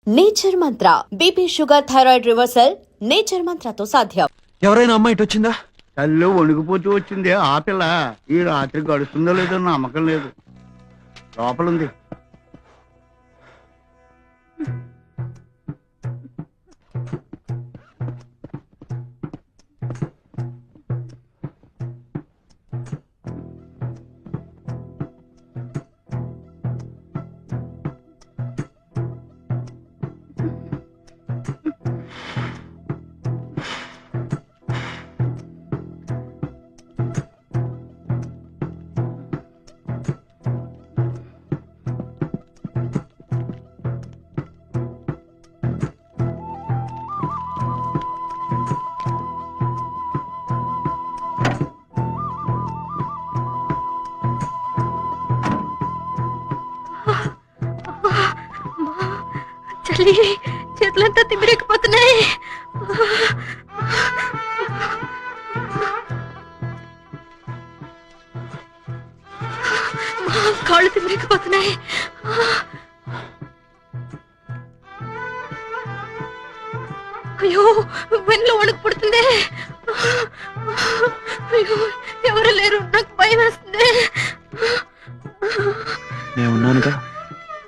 Nature Mantra BP sugar thyroid reversal Nature మంత్రతో సాధ్యం. ఎవరైనా అమ్మాయి ఇటు వచ్చిందా? తల్లి వణికిపోతూ వచ్చింది. ఆ పిల్ల ఈ రాత్రి గడుస్తుందో లేదో నమ్మకం లేదు. లోపలుంది. చలి చేతులంతా తిమ్మిరెక్కిపోతున్నాయి. కాళ్ళు తిమ్మిరెక్కిపోతున్నాయి. అయ్యో వెన్నులో వణుకు పుడుతుంది. అయ్యో ఎవరు లేరు, నాకు భయం వేస్తుంది. నేను ఉన్నానుగా,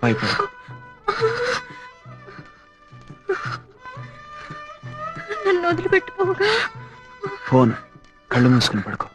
భయపడకు. నన్ను వదిలిపెట్టుకోగా. ఫోన్ కళ్ళు మూసుకుని పడుకో.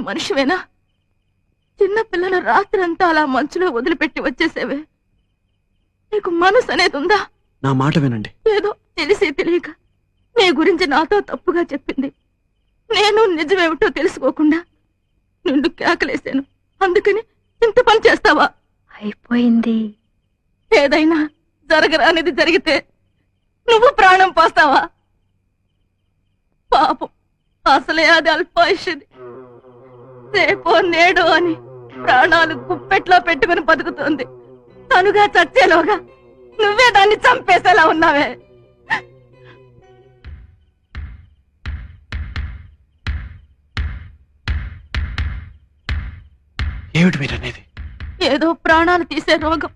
మనిషివేనా? చిన్నపిల్లల రాత్రంతా అలా మంచులో వదిలిపెట్టి వచ్చేసేవే. నీకు మనసు అనేది ఉందా? నా మాట వినండి. ఏదో తెలిసి తెలియక నీ గురించి నాతో తప్పుగా చెప్పింది. నేను నిజమేమిటో తెలుసుకోకుండా నిండు కేకలేశాను. అందుకని ఇంత పని చేస్తావా? అయిపోయింది. ఏదైనా జరగరానిది జరిగితే నువ్వు ప్రాణం పోస్తావా? పాపం అసలే అది అల్పాయుషది. రేపో నేడో అని ప్రాణాలు గుప్పెట్లో పెట్టుకుని బతుకుతుంది. తనుగా చచ్చేలోగా నువ్వే దాన్ని చంపేసేలా ఉన్నావే. ఏమిటి మీరనేది? ఏదో ప్రాణాలు తీసే రోగం.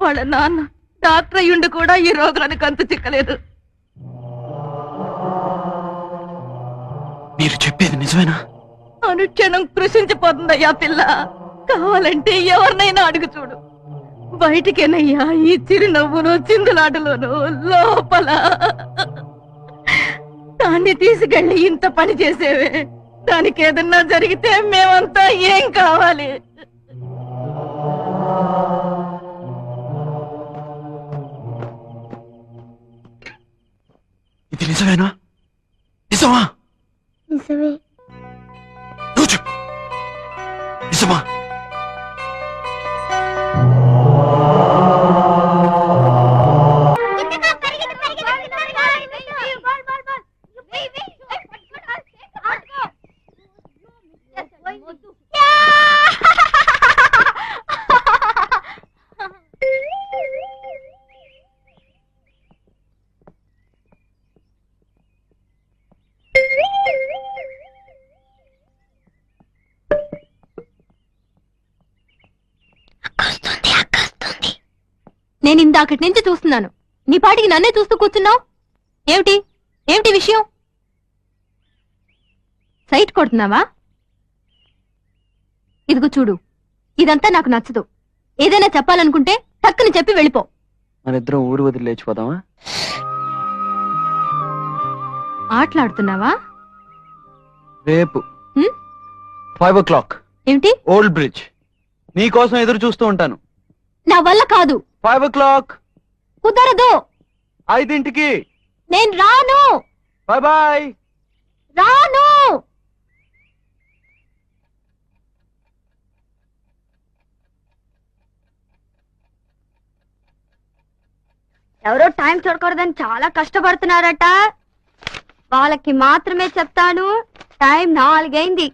వాళ్ళ నాన్న డాక్టర్ అయ్యుండి కూడా ఈ రోగానికి అంతు చిక్కలేదు. మీరు చెప్పేది నిజమేనా? అనుక్షణం కృషించిపోతుందయ్యా పిల్ల. కావాలంటే ఎవరినైనా అడుగు చూడు. బయటికేనయ్యా ఈ చిరునవ్వును చిందులాటలోను లోపల. దాన్ని తీసుకెళ్ళి ఇంత పని చేసేవే. దానికి ఏదన్నా జరిగితే మేమంతా ఏం కావాలి? ఇది నిజమేనా? నిజమా? నిజమే. నువ్వు చెప్పు, నిజమా? నేను ఇందాకటి నుంచి చూస్తున్నాను. నీ పాటికి నన్నే చూస్తూ కూర్చున్నావు. ఏమిటి ఏమిటి విషయం? సైట్ కొడుతున్నావా? ఇదిగో చూడు, ఇదంతా నాకు నచ్చదు. ఏదైనా చెప్పాలనుకుంటే టక్కుని చెప్పి వెళ్ళిపో. మనిద్దరం ఊరు వదిలి లేచిపోదామా? ఆటలాడుతున్నావా? రేపు 5 o'clock ఏమిటి? Old bridge. నీకోసం ఎదురు చూస్తూ ఉంటాను. నా వల్ల కాదు. 5 o'clock. కుదరదు. 5ంటికి. నేను రాను. Bye bye. రాను. ఎవరో టైం చూడకూడదని చాలా కష్టపడుతున్నారట. వాళ్ళకి మాత్రమే చెప్తాను, టైం 4 అయింది.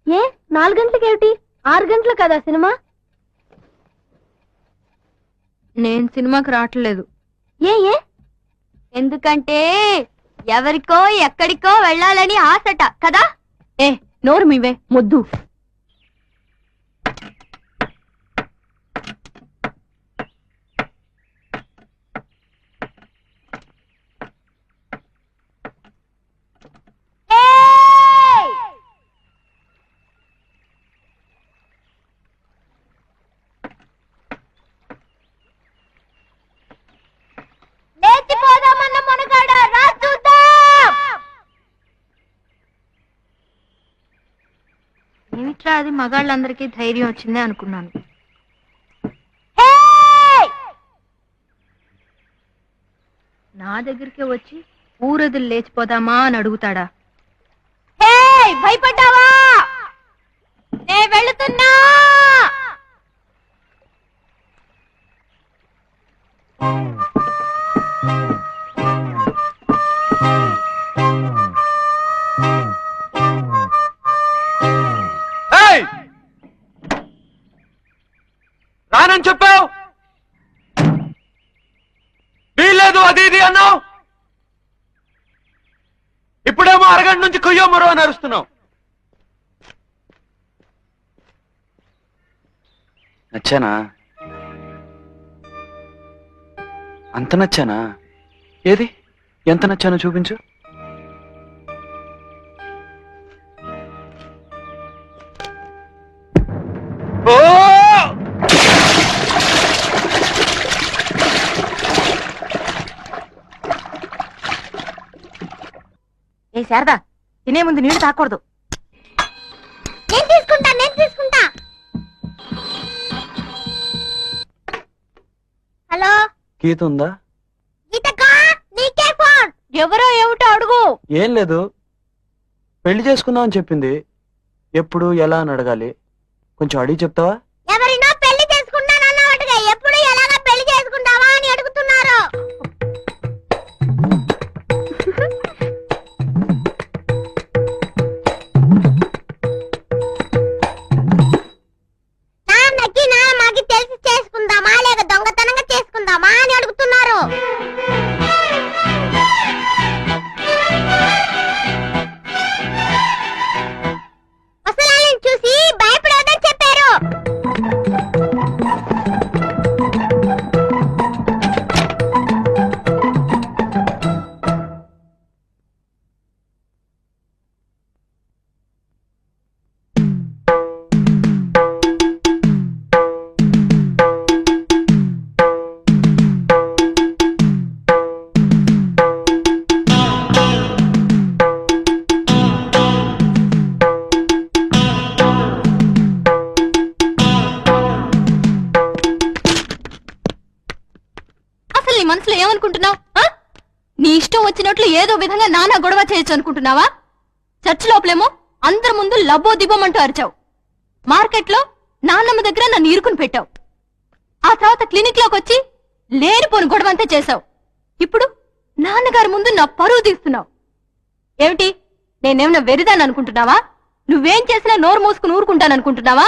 ఏ 4 గంటలకి ఏమిటి? 6 గంటలు కదా సినిమా. నేను సినిమాకి రావట్లేదు. ఏ ఎందుకంటే ఎవరికో ఎక్కడికో వెళ్ళాలని ఆశట కదా. ఏ నోరు మీవే మొద్దు. లేచిపోదామన్న మునగాడ రా చూద్దాం. ఏమిట్రా అది మగాళ్ళందరికీ ధైర్యం వచ్చిందే అనుకున్నాను. నా దగ్గరికి వచ్చి ఊరొదిలి లేచిపోదామా అని అడుగుతాడా? భయపడ్డావా? నే వెళుతున్నా. ఏయ్! రానని చెప్పావు, వీల్లేదు అది ఇది అన్నావు, ఇప్పుడేమో అరగంట నుంచి కొయ్యో మరో అని అరుస్తున్నావు. నచ్చానా? అంత నచ్చానా? ఏది ఎంత నచ్చానో చూపించు. ఓ! ఏ శారదా, తినే ముందు నీళ్లు తాకూడదు. నేను తీసుకుంటా. హలో గీత ఉందా? గీతకా, నీకే ఫోన్. ఎవరో ఏమిటో అడుగు. ఏం లేదు, పెళ్లి చేసుకుందాం అని చెప్పింది. ఎప్పుడు ఎలా అని అడగాలి, కొంచెం అడిగి చెప్తావా? ఎవరినో పెళ్లి చేసుకుంటానన్నట్టుగా ఎప్పుడు ఎలాగా పెళ్లి చేసుకుంటావా అని అడుగుతున్నారు. మాకి తెలిసి చేసుకుందామా లేక దొంగతనంగా చేసుకుందామా అని అడుగుతున్నారు. ముసలాళ్ళని చూసి భయపడేదని చెప్పారు. అసలు నీ మనసులో ఏమనుకుంటున్నావు? నీ ఇష్టం వచ్చినట్లు ఏదో విధంగా నానా గొడవ చేయొచ్చు అనుకుంటున్నావా? చర్చ్ లోపలేమో అందరి ముందు లబ్బో దిబ్బమంటూ అరిచావు. మార్కెట్లో నాన్నమ్మ దగ్గర నన్ను ఇరుకుని పెట్టావు. ఆ తర్వాత క్లినిక్ లోకి వచ్చి లేనిపోని గొడవ అంతా చేశావు. ఇప్పుడు నాన్నగారి ముందు నా పరువు తీస్తున్నావు. ఏమిటి, నేనేమన్నా వెరిదాన్ని అనుకుంటున్నావా? నువ్వేం చేసినా నోరు మూసుకుని ఊరుకుంటాననుకుంటున్నావా?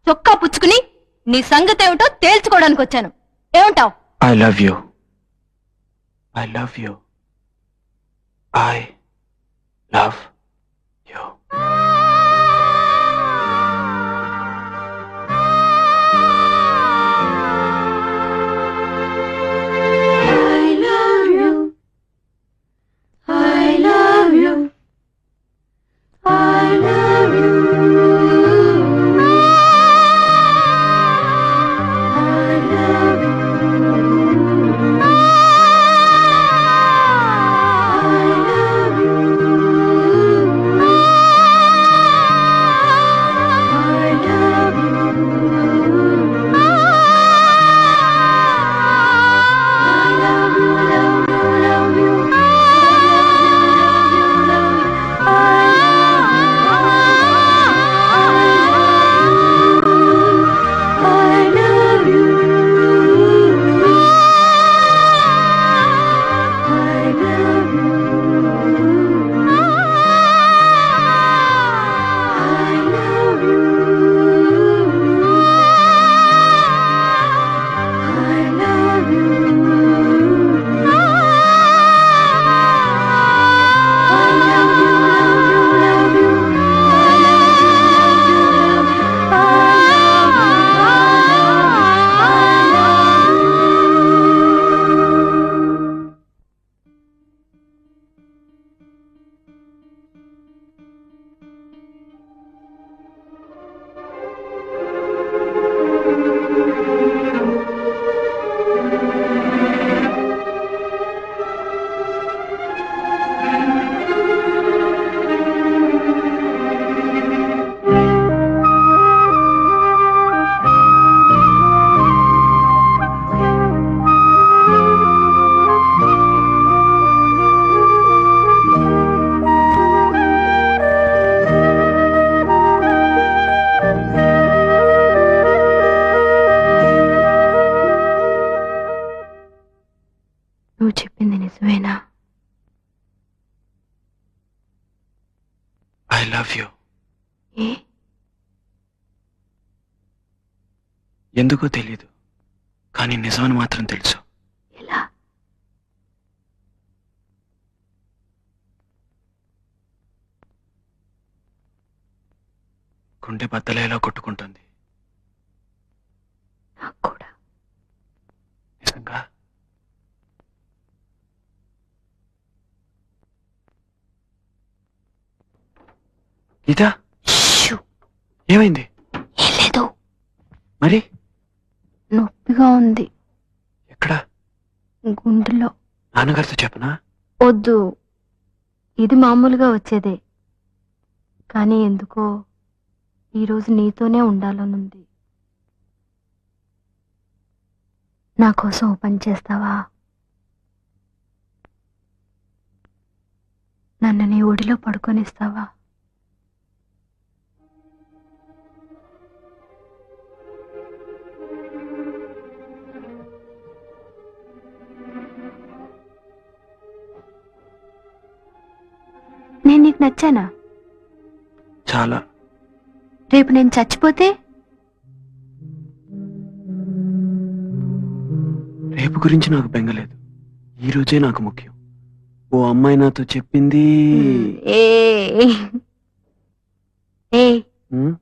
చొక్కా పుచ్చుకుని నీ సంగతి ఏమిటో తేల్చుకోవడానికి వచ్చాను. ఏమంటావు? I love you. I love you. I love you. Love you. ఏ ఎందుకో తెలీదు, కానీ నిజమని మాత్రం తెలుసు. ఎలా? గుండె బద్దలేలా కొట్టుకుంటుంది. నాకు కూడా. నిజంగా? గీత, షూ. ఏమైంది? ఏం లేదు, మరి నొప్పిగా ఉంది ఎక్కడ? గుండెలో. నాన్నగారితో చెప్పనా? వద్దు, ఇది మామూలుగా వచ్చేదే, కానీ ఎందుకో ఈరోజు నీతోనే ఉండాలనుంది. నా కోసం ఓ పని చేస్తావా? నన్ను నీ ఒడిలో పడుకొనిస్తావా? నేను నీకు నచ్చానా? చాలా. రేపు నేను చచ్చిపోతే? రేపు గురించి నాకు బెంగలేదు, ఈ రోజే నాకు ముఖ్యం. ఓ అమ్మాయి నాతో చెప్పింది. ఏ ఏ ఉమ్,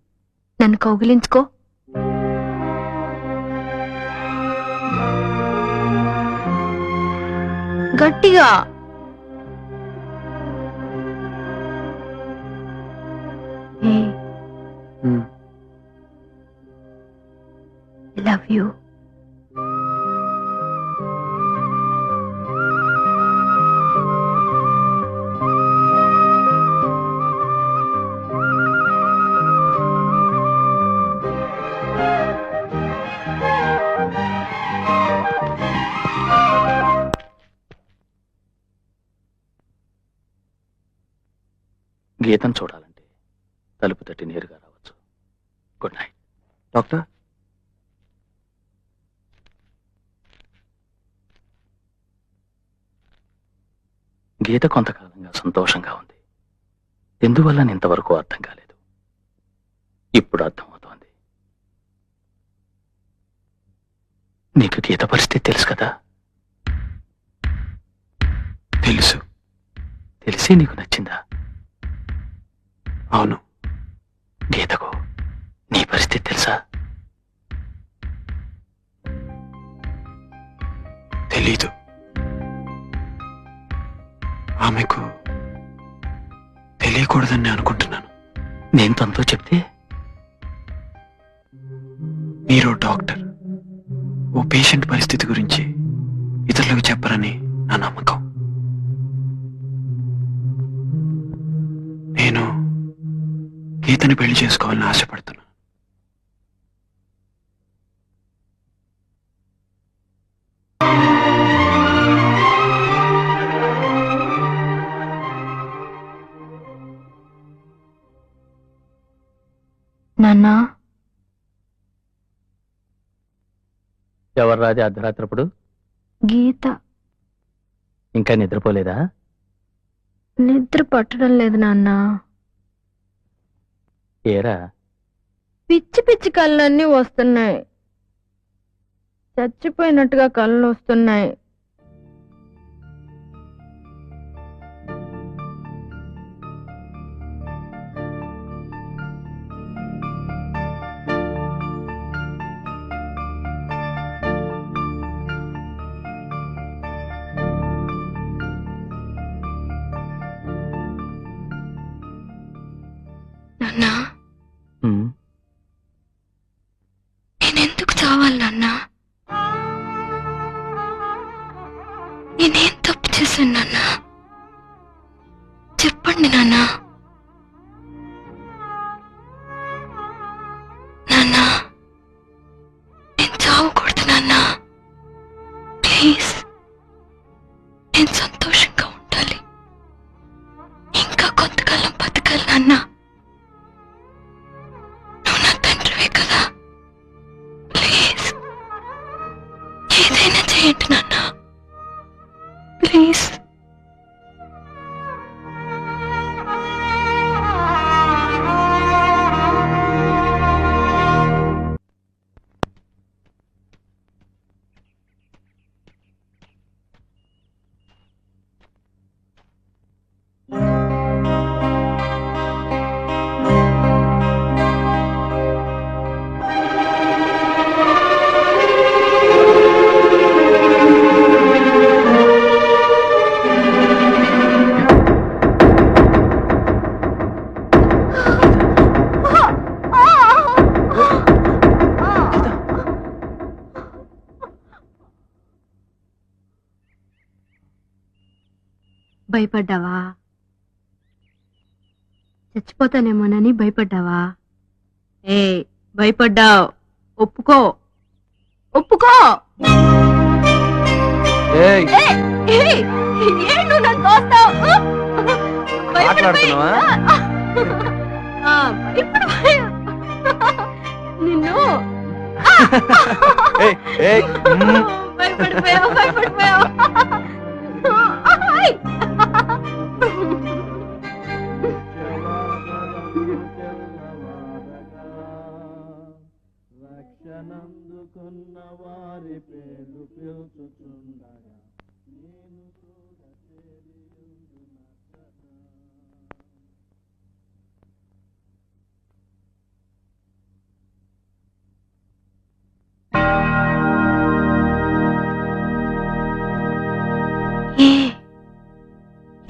నన్ను కౌగిలించుకో. గట్టిగా. ఏ ఉమ్. Love you. గీతం చూడాలంటే తలుపు తట్టి నేరుగా రావచ్చు. Good night. డాక్టర్, గీత కొంతకాలంగా సంతోషంగా ఉంది. ఎందువల్ల ఇంతవరకు అర్థం కాలేదు. ఇప్పుడు అర్థమవుతోంది. నీకు గీత పరిస్థితి తెలుసు కదా? తెలుసు. తెలిసి నీకు నచ్చిందా? అవును. గీతకు నీ పరిస్థితి తెలుసా? తెలీదు. ఆమెకు తెలియకూడదని నేను అనుకుంటున్నాను. నేను తనతో చెప్తే? మీరు డాక్టర్, ఓ పేషెంట్ పరిస్థితి గురించి ఇతరులకు చెప్పరని నా నమ్మకం. నేను గీతని పెళ్లి చేసుకోవాలని ఆశపడుతున్నా. నాన్నా, ఎవరు రాజా అర్ధరాత్రప్పుడు? గీత. ఇంకా నిద్రపోలేదా? నిద్ర పట్టడం లేదు నాన్నా. ఏరా, పిచ్చి పిచ్చి కళ్ళన్నీ వస్తున్నాయి. చచ్చిపోయినట్టుగా కళ్ళు వస్తున్నాయి. నాన్నా, ఉమ్, నేనెందుకు చావాలి నాన్నా? నేనేం తప్పు చేశాను నాన్నా? చెప్పండి నాన్నా. నాన్నా, నేను చావకూడదు నాన్నా. ప్లీజ్, నేను సంతోషంగా ఉండాలి. ఇంకా కొంతకాలం బతకాలి నాన్నా. నువ్వు నా తండ్రివే కదా. ప్లీజ్, ఏదైనా చేయండి నాన్నా. ప్లీజ్. భయపడ్డావా? చచ్చిపోతానేమోనని భయపడ్డావా? ఏ భయపడ్డావు, ఒప్పుకో ఒప్పుకో. ఏయ్, నువ్వు నన్ను తోస్తావు? మాట్లాడుతున్నావా? నిన్ను ఏయ్, ఏయ్, మ్మ్. భయపడిపోయావు భయపడిపోయావు.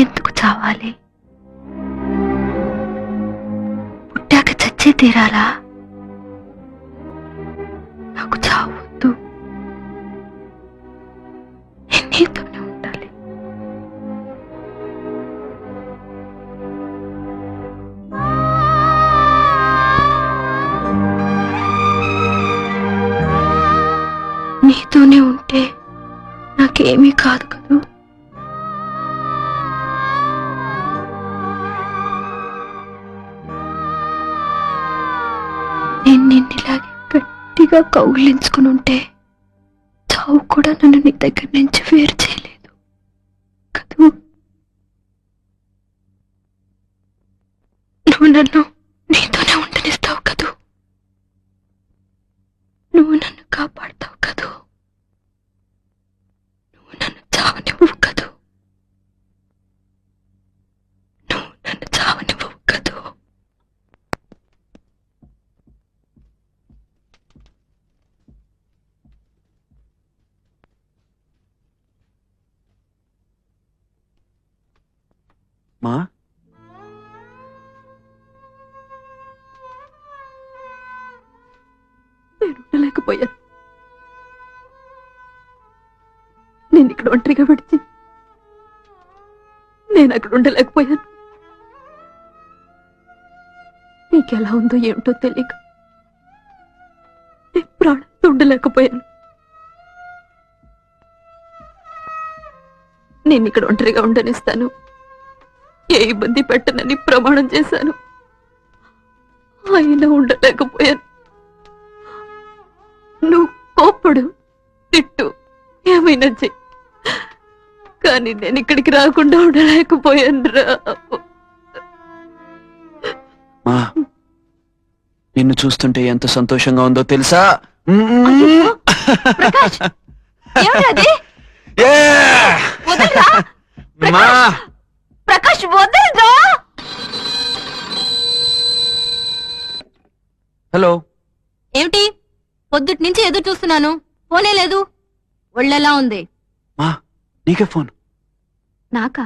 ఎందుకు చావాలి? పుట్టాక చచ్చే తీరాలా? నాకు చావద్దు, నేను నీతోనే ఉండాలి. నీతోనే ఉంటే నాకేమీ కాదు కదూ. నేను నిన్నిలాగే గట్టిగా కౌగిలించుకుని ఉంటే చావు కూడా నన్ను నీ దగ్గర నుంచి వేరు చేయలేదు కదూ. నువ్వు నన్ను నీతోనే ఉండనిస్తావు కదూ. నువ్వు నన్ను కాపాడుతావు కదూ. నువ్వు నన్ను చావనివ్వవు కదూ. నువ్వు నన్ను చావనివ్వవు కదూ. మా నేను ఉండలేకపోయాను. నేను ఇక్కడ ఒంటరిగా విడిచి నేను అక్కడ ఉండలేకపోయాను. నీకెలా ఉందో ఏమిటో తెలియక నేను ప్రాణంతో ఉండలేకపోయాను. నేను ఇక్కడ ఒంటరిగా ఉండనిస్తాను, ఏ ఇబ్బంది పెట్టనని ప్రమాణం చేశాను. అయినా ఉండలేకపోయాను. నువ్వు కోపడు, తిట్టు, ఏమైనా చెయ్యి, కానీ నేను ఇక్కడికి రాకుండా ఉండలేకపోయాను రా. మా నిన్ను చూస్తుంటే ఎంత సంతోషంగా ఉందో తెలుసా? ప్రకాష్, ఏమిటది? ఏ! వదలరా? మా ప్రకాష్ వదలరా? హలో, ఏమిటి పొద్దుటి నుంచి ఎదురు చూస్తున్నాను, ఫోనే లేదు. ఒళ్ళెలా ఉంది? మా నీకే ఫోన్. నాకా?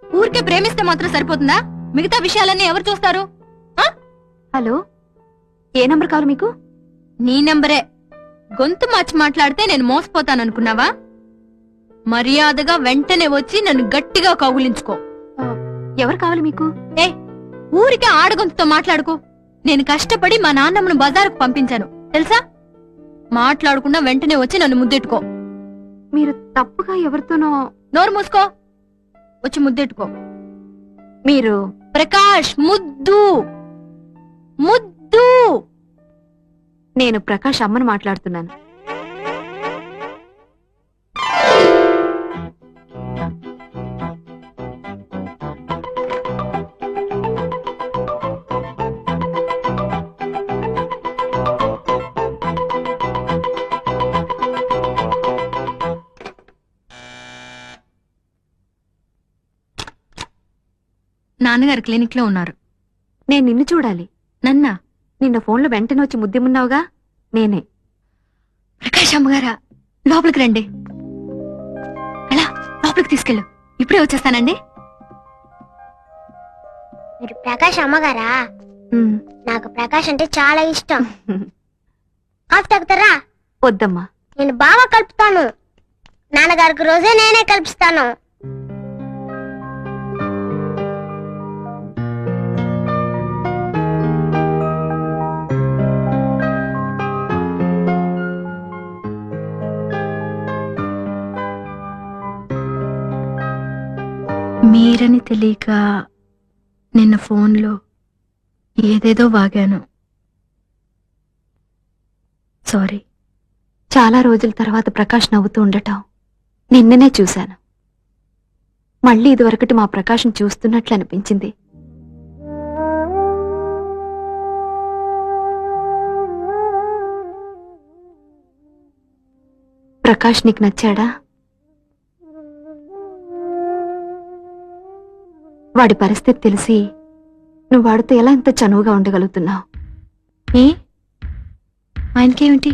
ఊరికే ప్రేమిస్తే మాత్రం సరిపోతుందా? మిగతా విషయాలన్నీ ఎవరు చూస్తారు? హలో, ఏ నంబర్ కావాలి మీకు? నీ నెంబరే. గొంతు మార్చి మాట్లాడితే నేను మోసపోతాననుకున్నావా? మర్యాదగా వెంటనే వచ్చి నన్ను గట్టిగా కౌగులించుకో. ఎవరు కావాలి మీకు? ఏ ఊరికే ఆడగొంతుతో మాట్లాడుకో. నేను కష్టపడి మా నాన్నమ్మను బజారుకు పంపించాను తెలుసా? మాట్లాడకుండా వెంటనే వచ్చి నన్ను ముద్దెట్టుకో. మీరు తప్పుగా ఎవరితోనో. నోరు మూసుకో, వచ్చి ముద్దెట్టుకో. మీరు ప్రకాష్, ముద్దు ముద్దు. నేను ప్రకాష్ అమ్మను మాట్లాడుతున్నాను. నాన్నగారు క్లినిక్ లో ఉన్నారు. నేను నిన్ను చూడాలి. నన్నా? నిన్న ఫోన్లో వెంటనే వచ్చి ముద్దెమున్నావుగా, నేనే. ప్రకాష్ అమ్మగారా, లోపలికి రండి. ఎలా లోపలికి తీసుకెళ్ళు, ఇప్పుడే వచ్చేస్తానండి. మీరు ప్రకాష్ అమ్మగారా? నాకు ప్రకాష్ అంటే చాలా ఇష్టం. కాఫీ తాగుతారా? వద్దమ్మా. నేను బాగా కలుపుతాను. నాన్నగారికి రోజే నేనే కల్పిస్తాను. మీరని తెలియక నిన్న ఫోన్లో ఏదేదో వాగాను. సారీ. చాలా రోజుల తర్వాత ప్రకాష్ నవ్వుతూ ఉండటం నిన్ననే చూశాను. మళ్ళీ ఇదివరకటి మా ప్రకాశం చూస్తున్నట్లు అనిపించింది. ప్రకాష్ నీకు నచ్చాడా? వాడి పరిస్థితి తెలిసి నువ్వు వాడితో ఎలా ఇంత చనువుగా ఉండగలుగుతున్నావు? ఆయనకేమిటి?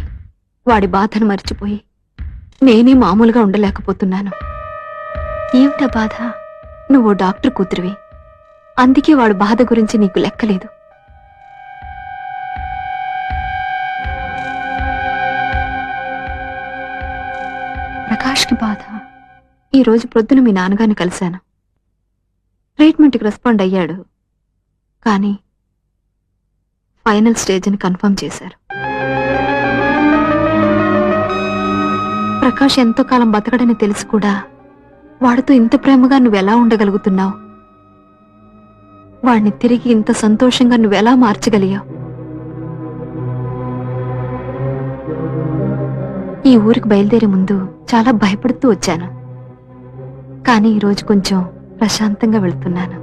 వాడి బాధను మర్చిపోయి నేనే మామూలుగా ఉండలేకపోతున్నాను. ఏమిటా బాధ? నువ్వు డాక్టర్ కూతురివి, అందుకే వాడు బాధ గురించి నీకు లెక్కలేదు. ప్రకాష్కి బాధ. ఈరోజు ప్రొద్దున మీ నాన్నగారిని కలిశాను. ట్రీట్మెంట్కి రెస్పాండ్ అయ్యాడు, కానీ ఫైనల్ స్టేజ్ అని కన్ఫర్మ్ చేశారు. ప్రకాష్ ఎంతో కాలం బతకడని తెలిసి కూడా వాడితో ఇంత ప్రేమగా నువ్వెలా ఉండగలుగుతున్నావు? వాడిని తిరిగి ఇంత సంతోషంగా నువ్వెలా మార్చగలిగావు? ఈ ఊరికి బయలుదేరే ముందు చాలా భయపడుతూ వచ్చాను, కానీ ఈరోజు కొంచెం ప్రశాంతంగా వెళ్తున్నాను.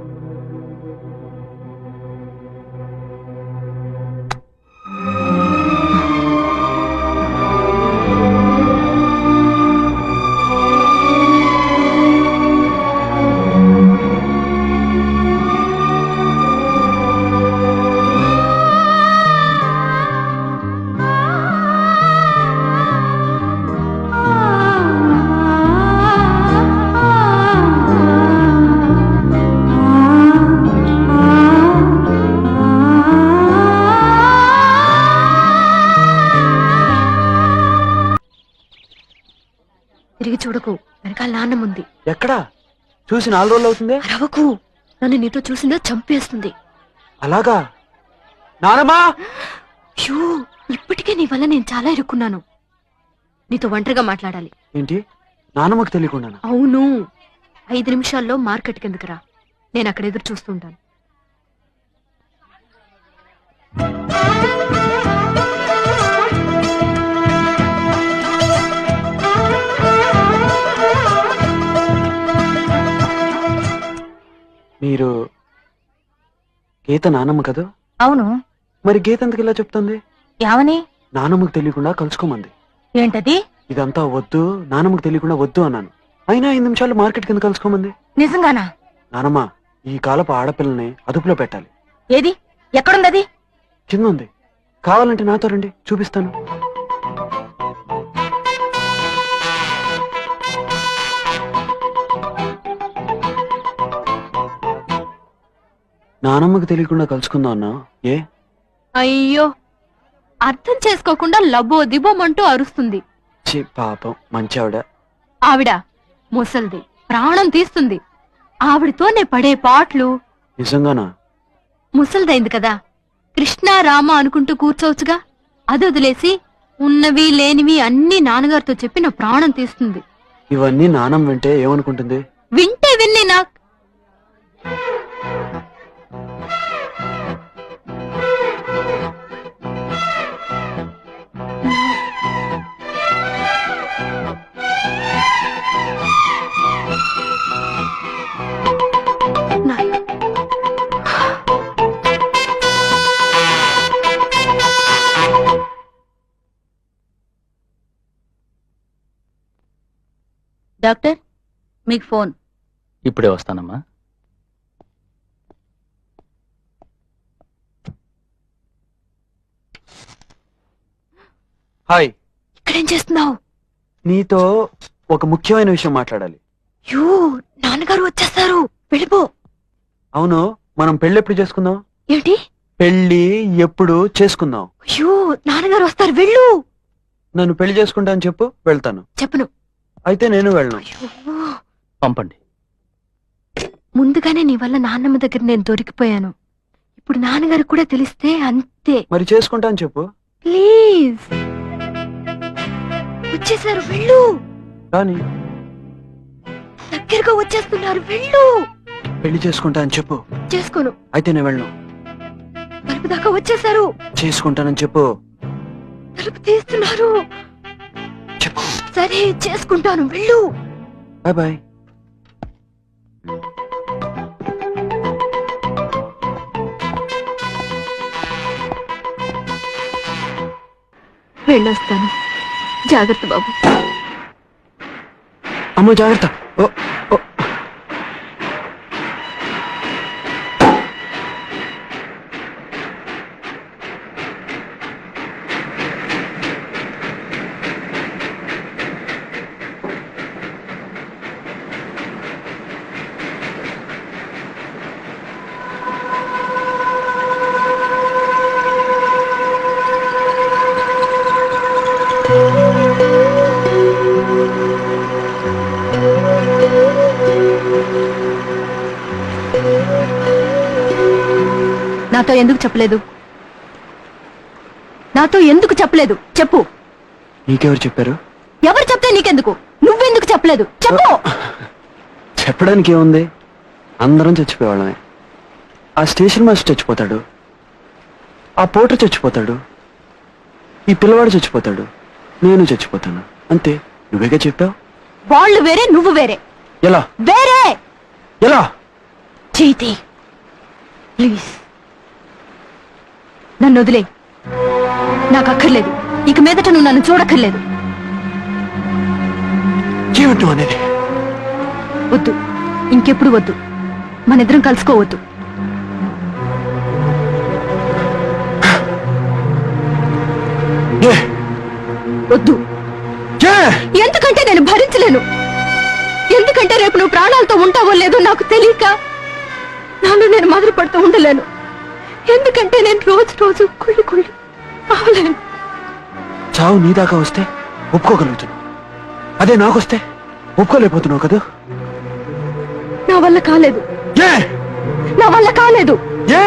తిరిగి చూడకు, వెనకాల నాన్నముంది. ఎక్కడా? చూసి 4 రోజులు అవుతుంది. రవకు, నన్ను నీతో చూసిందో చంపేస్తుంది. అలాగా? నానమ్మా! షూ, ఇప్పటికే నీ వల్ల నేను చాలా ఇరుక్కున్నాను. నీతో ఒంటరిగా మాట్లాడాలి. ఏంటి? నానమ్మకు తెలియకుండా? అవును, 5 నిమిషాల్లో మార్కెట్ కిందకి రా, నేను అక్కడ ఎదురు చూస్తుంటాను. మీరు గీత నానమ్మ కదా? అవును. మరి గీత ఎందుకు ఇలా చెప్తుంది? యావని? నానమ్మకు తెలియకుండా కలుసుకోమంది. ఏంటది? ఇదంతా వద్దు, నానమ్మకు తెలియకుండా వద్దు అన్నాను. అయినా 5 నిమిషాలు మార్కెట్ కింద కలుసుకోమంది. నిజంగానా? నానమ్మ, ఈ కాలపు ఆడపిల్లని అదుపులో పెట్టాలి. ఏది? ఎక్కడుందది? కింద ఉంది. కావాలంటే నాతో రండి, చూపిస్తాను. నానమ్మకు తెలియకుండా కలుసుకుందాం అన్నా. ఏ? అయ్యో, అర్థం చేసుకోకుండా లబో దిబోమంటూ అరుస్తుంది. చి పాపం, మంచి ఆవిడ. ఆవిడ ముసల్ది, ప్రాణం తీస్తుంది. ఆవిడతో నే పడే పాటలు. నిజంగానా? ముసల్దైంది కదా, కృష్ణ రామ అనుకుంటూ కూర్చోవచ్చుగా. అది వదిలేసి ఉన్నవి లేనివి అన్ని నాన్నగారితో చెప్పి నా ప్రాణం తీస్తుంది. ఇవన్నీ నానమ్మ వింటే ఏమనుకుంటుంది? వింటే విన్ని నాకు డాక్టర్, మీకు ఫోన్. ఇప్పుడే వస్తానమ్మా. హాయ్. ఇక్కడేం చేస్తున్నావు? నీతో ఒక ముఖ్యమైన విషయం మాట్లాడాలి. యూ, నాన్నగారు వచ్చేస్తారు, వెళ్ళిపో. అవును, మనం పెళ్లి ఎప్పుడు చేసుకుందాం? ఏంటి? పెళ్లి ఎప్పుడు చేసుకుందాం? యూ, నాన్నగారు వస్తారు, వెళ్ళు. నన్ను పెళ్లి చేసుకుంటా అని చెప్పు, వెళ్తాను. చెప్పను. అయితే నేను వెళ్ళను. పంపండి. ముందుగానే నీ వల్ల నాన్నమ్మ దగ్గర నేను దొరికిపోయాను. ఇప్పుడు నాన్నగారు కూడా తెలిస్తే అంతే. మరి చేసుకుంటాను చెప్పు. ప్లీజ్ వచ్చేసారు, వెళ్ళు. కానీ దగ్గరగా వచ్చేస్తున్నారు, వెళ్ళు. పెళ్లి చేసుకుంటానని చెప్పు. చేసుకోను. అయితే నేను వెళ్ళను. తలుపు దాకా వచ్చేసారు. చేసుకుంటానని చెప్పు. తలుపు తీస్తున్నారు. చెప్పు. సరే చేసుకుంటాను, వెళ్ళు. Bye bye. వెళ్ళొస్తాను. జాగ్రత్త బాబు. అమ్మ జాగ్రత్త. ఓ ఓ. నాతో ఎందుకు చెప్పలేదు? నాతో ఎందుకు చెప్పలేదు చెప్పు. నీకెవరు చెప్పారు? ఎవరు చెప్తే నీకెందుకు? నువ్వెందుకు చెప్పలేదు చెప్పు. చెప్పడానికి ఏముంది, అందరం చచ్చిపోయేవాళ్ళమే. ఆ స్టేషన్ మాస్టర్ చచ్చిపోతాడు, ఆ పోటర్ చచ్చిపోతాడు, ఈ పిల్లవాడు చచ్చిపోతాడు, నేను చచ్చిపోతాను, అంతే. నువ్వేగా చెప్పావు. వాళ్ళు వేరే, నువ్వు వేరే. ఎలా వేరే. ఎలా? చైతి ప్లీజ్ నన్ను వదిలే. నాకు అక్కర్లేదు. ఇక మీదట నువ్వు నన్ను చూడక్కర్లేదు. ఏమిటి అనేది? వద్దు, ఇంకెప్పుడు వద్దు. మనిద్దరం కలుసుకోవద్దు. ఏ? వద్దు. ఏ? ఎందుకంటే నేను భరించలేను. ఎందుకంటే రేపు నువ్వు ప్రాణాలతో ఉంటావో లేదో నాకు తెలియక నాలో నేను మొదలు పడుతూ ఉండలేను. ఎందుకంటే నేను రోజు రోజు కుళ్ళి కుళ్ళి అవలేను. చావు నీ దాకా వస్తే ఒప్పుకోగలుగుతున్నావు, అదే నాకొస్తే ఒప్పుకోలేకపోతున్నావు కదా. నా వల్ల కాలేదు. ఏ? నా వల్ల కాలేదు. ఏ?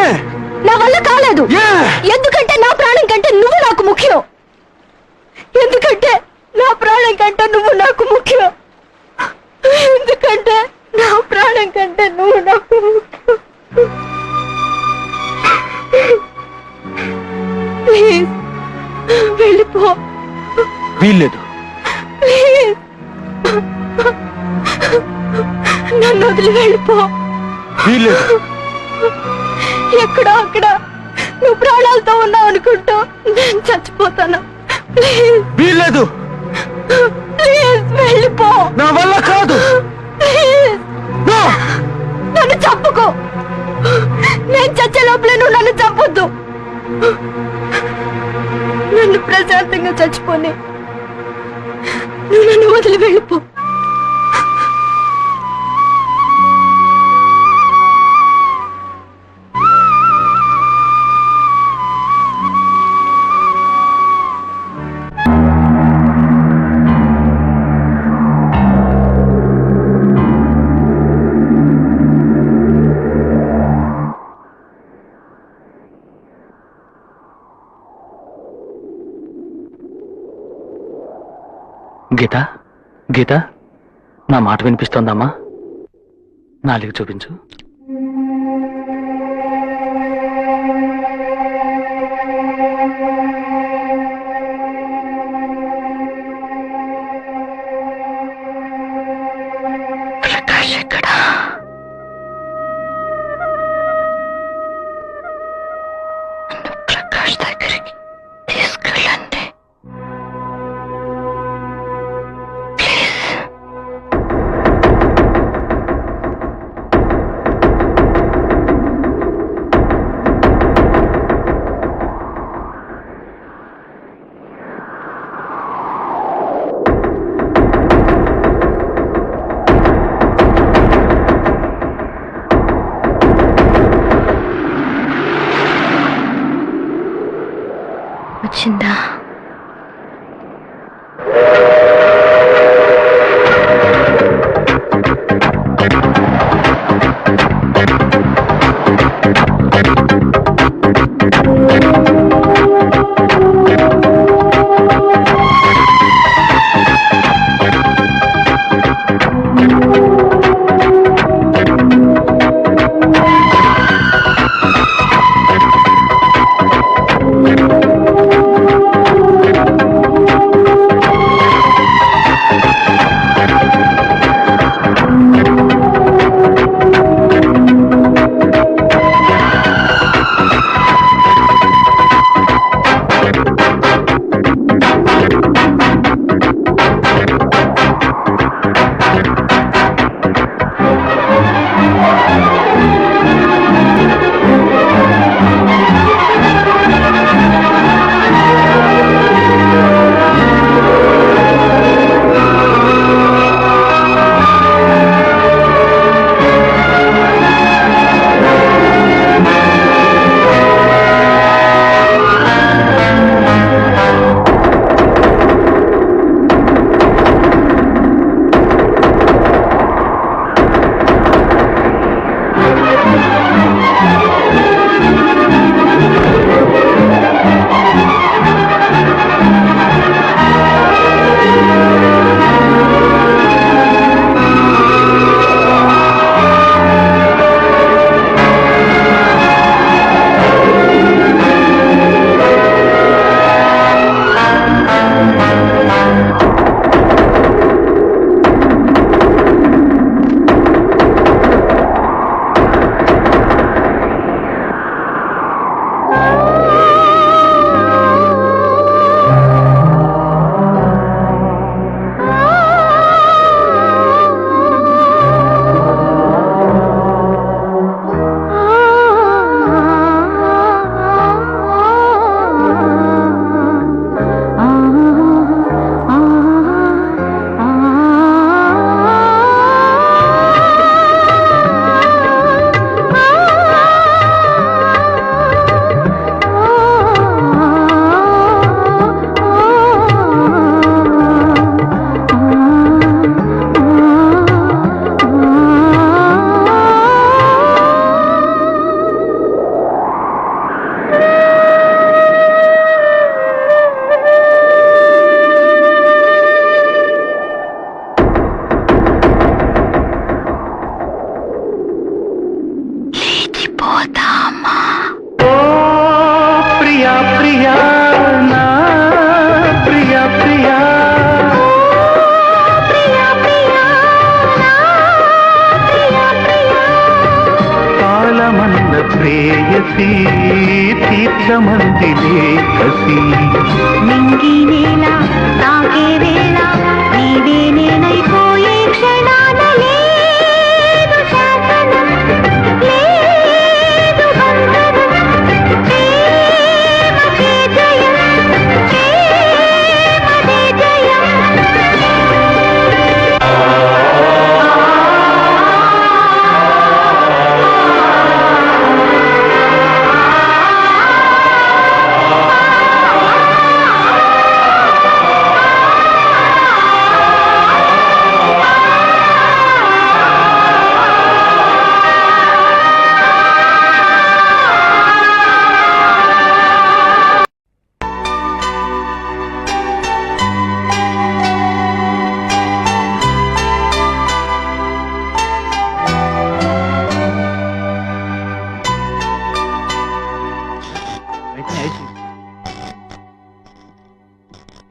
నా వల్ల కాలేదు. ఏ? ఎందుకంటే నా ప్రాణం కంటే నువ్వు నాకు ముఖ్యం. ఎందుకంటే నా ప్రాణం కంటే నువ్వు నాకు ముఖ్యం. ఎందుకంటే నా ప్రాణం కంటే నువ్వు నాకు ముఖ్యం. ప్లీజ్ వెళ్ళిపో. వీల్లేదు. ప్లీజ్ నన్ను వదిలి వెళ్ళిపో. వీల్లేదు. ఎక్కడో అక్కడ నువ్వు ప్రాణాలతో ఉన్నావు అనుకుంటూ నేను చచ్చిపోతాను. ప్లీజ్ వీల్లేదు. ప్లీజ్ వెళ్ళిపో. నా వల్ల కాదు. Please no. నన్ను చంపుకో. నేను చచ్చే లోపలే నువ్వు నన్ను చంపొద్దు. నన్ను ప్రశాంతంగా చచ్చిపోని. నువ్వు నన్ను వదిలి వెళ్ళిపో. గీత, గీత, నా మాట వినిపిస్తోందమ్మా? నాలుగు చూపించు. ప్రకాష్ ఎక్కడా? నన్ను ప్రకాష్ దగ్గరికి తీసుకెళ్ళండి. తీర్చమందిలే కసి నింగి నేల తాగే వేళ నీవే నేనైపోయే క్షణాన లేదు శాసనం, లేదు బంధనం. ప్రేమకే జయం, ప్రేమదే జయం.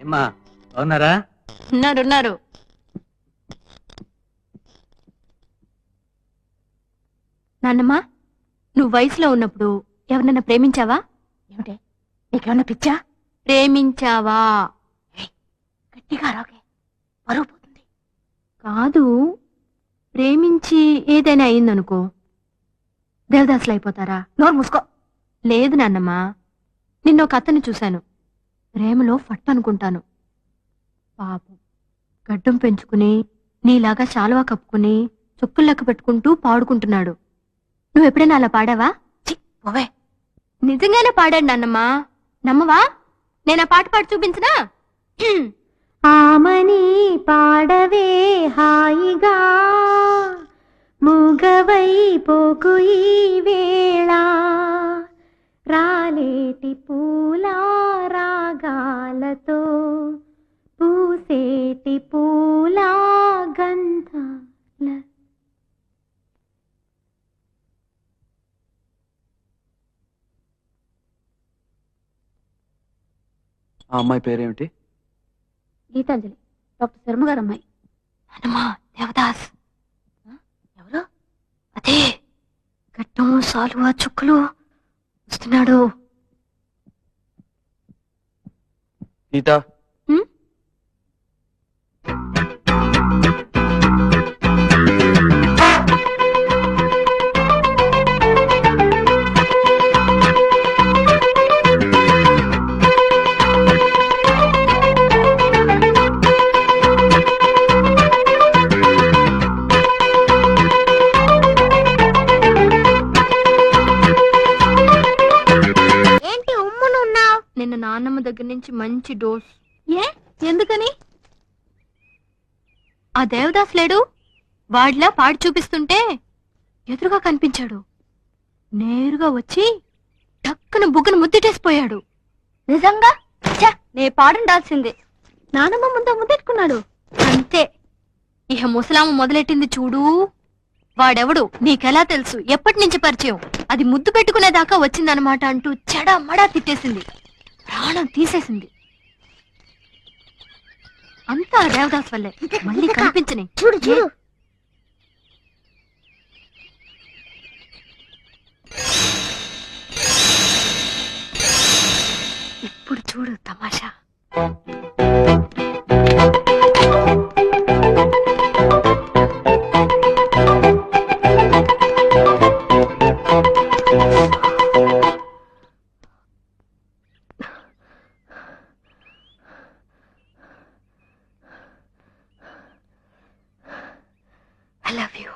ఏమ్మా అవునారా? ఉన్నారు. నాన్నమ్మ, నువ్వు వయసులో ఉన్నప్పుడు ఎవరినైనా ప్రేమించావా? ఏమిటే నీకేమన్నా పిచ్చా? ప్రేమించావా? గట్టిగా రాకే, పరువు పోతుంది. కాదు, ప్రేమించి ఏదైనా అయిందనుకో దేవదాసులు అయిపోతారా? నోరు మూసుకో. లేదు నాన్నమ్మ, నిన్నొక అతను చూశాను. ప్రేమలో ఫట్ అనుకుంటాను. పాపం గడ్డం పెంచుకుని నీలాగా శాలువా కప్పుకుని చుక్కులు లెక్క పెట్టుకుంటూ పాడుకుంటున్నాడు. నువ్వెప్పుడైనా అలా పాడావా? చి, పోవే. నిజంగానే పాడాడు నాన్నమ్మ. నమ్మవా? నేను ఆ పాట పాడి చూపించనా? ఆమని పాడవే హాయిగా, మూగవై పోకు ఈ వేళ, రాలేటి పూల రాగాలతో పూసేటి పూల గంధాల. ఆ అమ్మాయి పేరేమిటి? గీతాంజలి, డాక్టర్ శర్మ గారు అమ్మాయి. నాన్నమ్మ, దేవదాస్. ఎవరు? అదే గడ్డం శాలువా చుక్కలు వస్తున్నాడు. గీత, ఏంటి ఉమ్మునున్నావు? నిన్న నాన్నమ్మ దగ్గర నుంచి మంచి డోస్. ఏ ఎందుకని? ఆ దేవదాస్ లేడు, వాడిలా పాడి చూపిస్తుంటే ఎదురుగా కనిపించాడు. నేరుగా వచ్చి టక్కున బుగ్గను ముద్దెట్టేసిపోయాడు. నిజంగా నే పాడుండాల్సిందే. నానమ్మ ముందు ముద్దెట్టుకున్నాడు అంతే. ఇహ ముసలామ మొదలెట్టింది చూడు. వాడెవడు నీకెలా తెలుసు, ఎప్పటి నుంచి పరిచయం, అది ముద్దు పెట్టుకునేదాకా వచ్చిందనమాట అంటూ చెడా మడా తిట్టేసింది, ప్రాణం తీసేసింది. అంతా ఆ దేవదాస్ వల్లే. మళ్ళీ కనిపించని. చూడు చూడు. ఇప్పుడు చూడు తమాషా. I love you.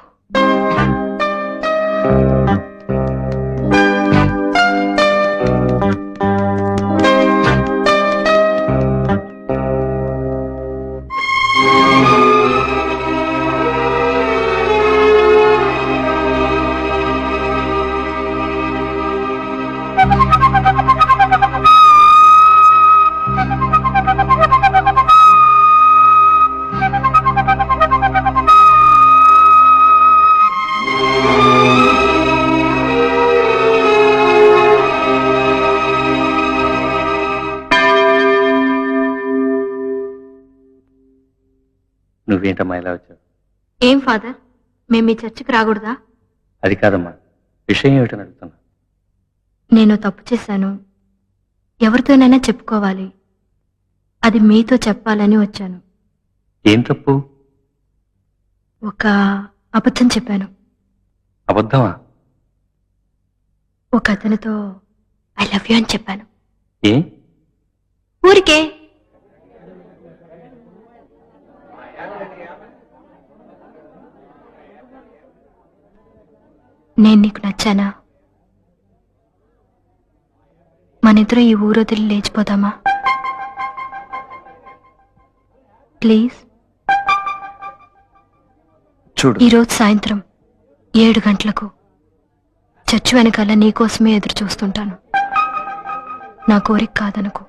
నువ్వేంటమ్మా ఇలా వచ్చావు? ఏం ఫాదర్, మేము మీ చర్చికి రాకూడదా? అది కాదమ్మా, విషయం ఏమిటని అడుగుతున్నా. నేను తప్పు చేశాను, ఎవరితోనైనా చెప్పుకోవాలి. అది మీతో చెప్పాలని వచ్చాను. ఏం తప్పు? ఒక అబద్ధం చెప్పాను. అబద్ధమా? ఒక అతనితో ఐ లవ్ యూ అని చెప్పాను. ఏ? ఊరికే. నేను నీకు నచ్చానా? మనిద్దరం ఈ ఊరు వదిలి లేచిపోదామా? ప్లీజ్. చూడు, ఈరోజు సాయంత్రం 7 గంటలకు చర్చి వెనకాల నీకోసమే ఎదురు చూస్తుంటాను. నా కోరిక కాదనుకో.